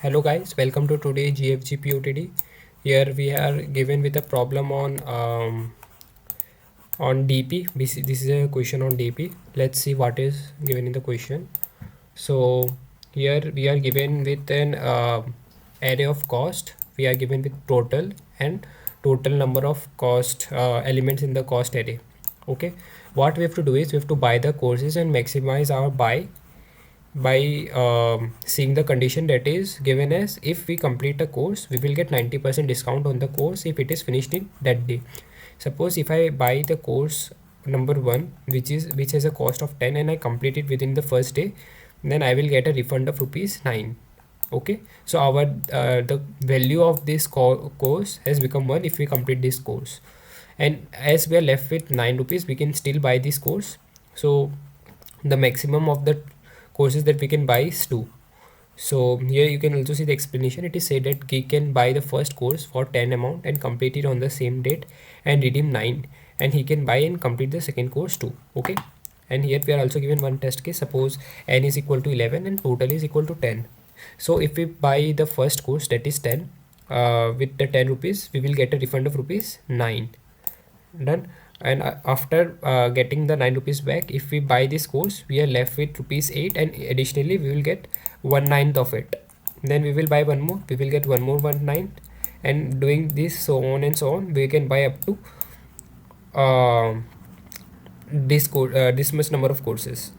Hello guys, welcome to today GFG POTD. Here we are given with a problem on DP. This is a question on DP. Let's see what is given in the question. So here we are given with an array of cost. We are given with total and total number of cost elements in the cost array. Okay, what we have to do is we have to buy the courses and maximize our buy by seeing the condition that is given as if we complete a course we will get 90% discount on the course if it is finished in that day. Suppose if I buy the course number 1 which has a cost of 10 and I complete it within the first day, then I will get a refund of rupees 9. Okay, so our the value of this course has become 1 if we complete this course, and as we are left with 9 rupees we can still buy this course. So the maximum of the courses that we can buy is 2. So here you can also see the explanation. It is said that he can buy the first course for 10 amount and complete it on the same date and redeem 9, and he can buy and complete the second course too. Okay, and here we are also given one test case. Suppose n is equal to 11 and total is equal to 10. So if we buy the first course, that is 10, with the 10 rupees we will get a refund of rupees 9. Done. And after getting the 9 rupees back, if we buy this course we are left with rupees 8, and additionally we will get 1/9 of it. Then we will buy one more, we will get one more 1/9, and doing this so on and so on, we can buy up to uh, this much number of courses.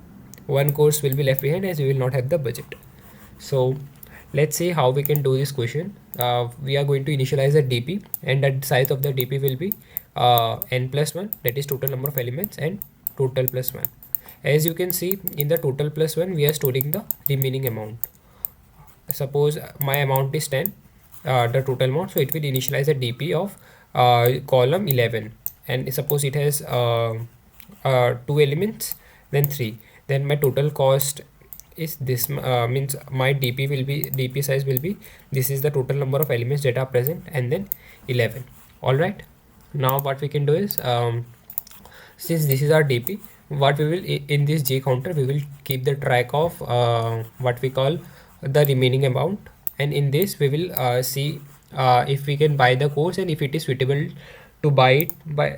One course will be left behind as we will not have the budget. So let's see how we can do this question. We are going to initialize the DP, and the size of the DP will be n plus 1, that is total number of elements, and total plus 1. As you can see in the total plus 1 we are storing the remaining amount. Suppose my amount is 10, the total amount, so it will initialize a DP of column 11, and suppose it has 2 elements, then 3, then my total cost is this, means my DP size will be, this is the total number of elements that are present, and then 11. All right, now what we can do is, since this is our DP, what we will in this J counter we will keep the track of what we call the remaining amount, and in this we will see if we can buy the course and if it is suitable to buy it by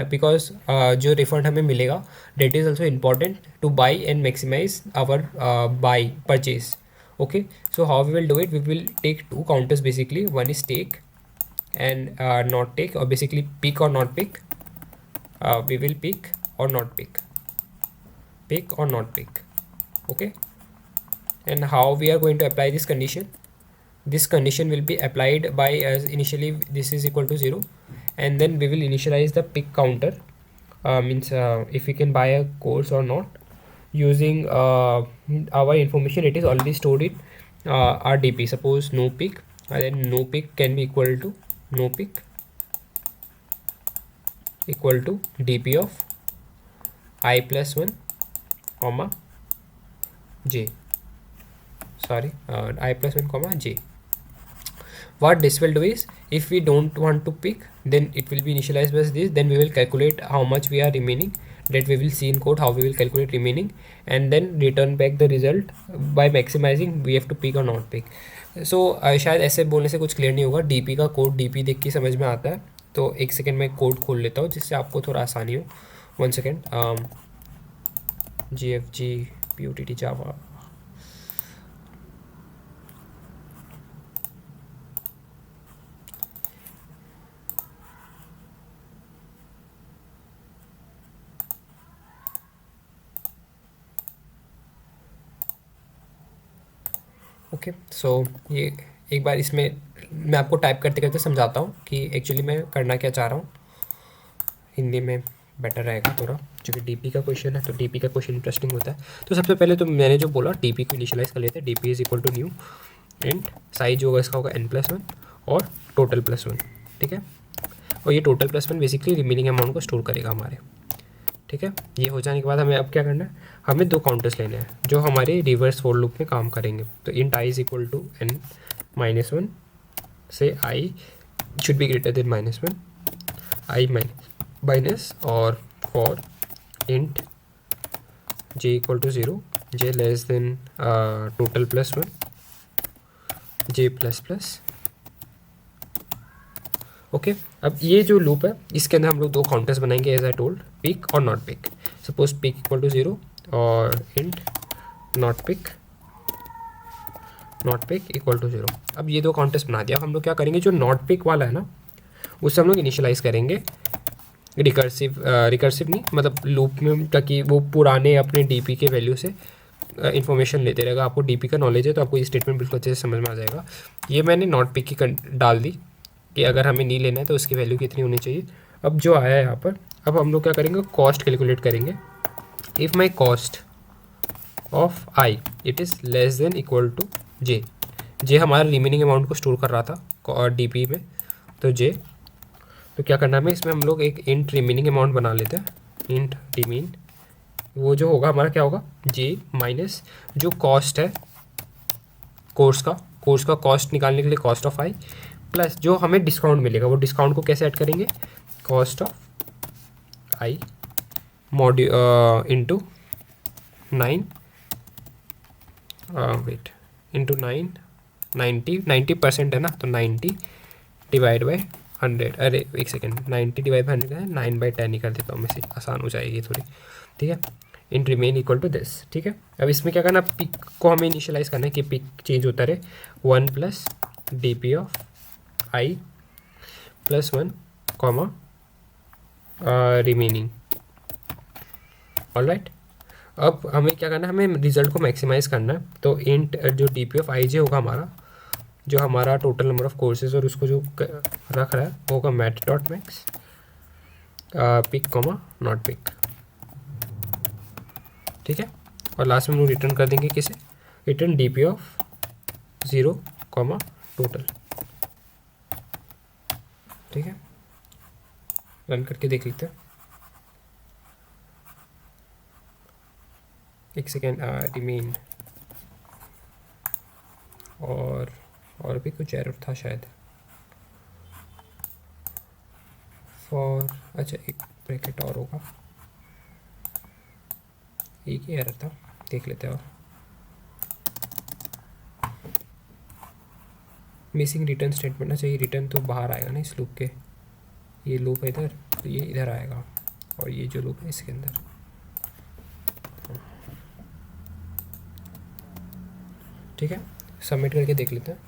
because जो refund हमें मिलेगा, that is also important to buy and maximize our buy purchase. Okay, so how we will do it, we will take two counters basically. One is take and not take, or basically pick or not pick. We will pick or not pick, pick or not pick. Okay, and how we are going to apply this condition, this condition will be applied by as initially this is equal to 0, and then we will initialize the pick counter, means if we can buy a course or not using our information. It is already stored in our DP. Suppose no pick, and then no pick can be equal to no pick equal to DP of I plus 1 comma j, sorry, I plus 1 comma j. What this will do is, if we don't want to pick, then it will be initialized as this, then we will calculate how much we are remaining, that we will see in code how we will calculate remaining, and then return back the result by maximizing we have to pick or not pick. So शायद ऐसे बोलने से कुछ clear नहीं होगा, DP का code DP देख के समझ में आता है, तो एक सेकेंड में कोड खोल लेता हूँ जिससे आपको थोड़ा आसानी हो. 1 second. GFG POTT Java. Okay, so ये एक बार इसमें मैं आपको टाइप करते करते समझाता हूँ कि एक्चुअली मैं करना क्या चाह रहा हूँ. हिंदी में बेटर रहेगा थोड़ा, क्योंकि डीपी का क्वेश्चन है तो डीपी का क्वेश्चन इंटरेस्टिंग होता है. तो सबसे पहले तो मैंने जो बोला डीपी को इनिशियलाइज कर लेते हैं. DP is equal to new and size जो होगा इसका होगा n प्लस 1 और टोटल प्लस 1. ठीक है, और ये total plus 1 basically remaining amount को स्टोर करेगा हमारे. ठीक है, ये हो जाने के बाद हमें अब क्या करना है, हमें दो काउंटर्स लेने हैं जो हमारे रिवर्स फॉर लूप में काम करेंगे. तो int I is equal to n minus 1 से I should be greater than minus 1, I minus, और for int j equal to 0, j less than total plus 1, J plus plus. Okay, अब ये जो loop है इसके अंदर हम लोग दो काउंटर्स बनाएंगे एज आई टोल्ड, पिक और not pick. Suppose pick equal to 0 और int not pick equal to 0। अब ये दो काउंटर्स बना दिया। अब हम लोग क्या करेंगे, जो नॉट पिक वाला है ना उससे हम लोग इनिशियलाइज करेंगे रिकर्सिव नहीं, मतलब लूप में, ताकि वो पुराने अपने डीपी के वैल्यू से इन्फॉर्मेशन लेते रहेगा। आपको डीपी का नॉलेज है तो आपको ये स्टेटमेंट बिल्कुल अच्छे से समझ में आ जाएगा। ये मैंने नॉट पिक की डाल दी कि अगर हमें नहीं लेना है तो उसकी वैल्यू कितनी होनी चाहिए। अब जो आया है यहाँ पर, अब हम लोग क्या करेंगे, कॉस्ट कैलकुलेट करेंगे। If my cost of I it is less than equal to J हमारा रिमेनिंग अमाउंट को स्टोर कर रहा था डीपी में, तो जे, तो क्या करना है हमें, इसमें हम लोग एक इंट रिमेनिंग अमाउंट बना लेते हैं, इंट रिमेन। वो जो होगा हमारा क्या होगा, जे माइनस जो कॉस्ट है कोर्स का कॉस्ट निकालने के लिए कॉस्ट ऑफ आई, प्लस जो हमें डिस्काउंट मिलेगा, वो डिस्काउंट को कैसे ऐड करेंगे, cost of I into 9 weight into 90% है ना, तो 90 डिवाइड बाई 100। अरे एक सेकेंड, 90 डिवाइड बाई 100 है, 9/10 ही कर देता हूँ मैं, से आसान हो जाएगी थोड़ी, ठीक है। इन रिमेन इक्वल टू दिस, ठीक है। अब इसमें क्या करना, पिक को हमें इनिशियलाइज करना है कि पिक चेंज होता रहे 1 plus D P of I plus 1 comma remaining. Alright, अब हमें क्या करना है, हमें रिजल्ट को मैक्सिमाइज़ करना है। तो इंट जो डी पी ऑफ आई जे होगा हमारा, जो हमारा टोटल नंबर ऑफ कोर्सेज और उसको जो रख रहा है वो होगा math dot max pick comma not pick, ठीक है। और लास्ट में हम लोग रिटर्न कर देंगे किसे, return D P of 0 comma total, ठीक है। रन करके देख लेते हैं, एक सेकेंड, रिमेन और भी कुछ एरर था शायद, फॉर, अच्छा एक ब्रैकेट और होगा, एक ही एरर था, देख लेते हैं। और मिसिंग रिटर्न स्टेटमेंट ना चाहिए, रिटर्न तो बाहर आएगा ना इस लूप के, ये लूप है इधर तो ये इधर आएगा, और ये जो लूप है इसके अंदर, ठीक है। सबमिट करके देख लेते हैं।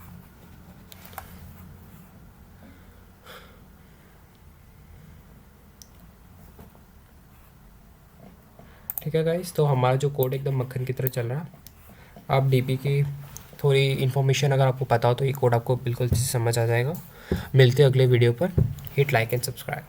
ठीक है गाइस, तो हमारा जो कोड एकदम मक्खन की तरह चल रहा है। आप डीपी की थोड़ी इन्फॉर्मेशन अगर आपको पता हो तो ये कोड आपको बिल्कुल समझ आ जाएगा। मिलते हैं अगले वीडियो पर। Hit like and subscribe.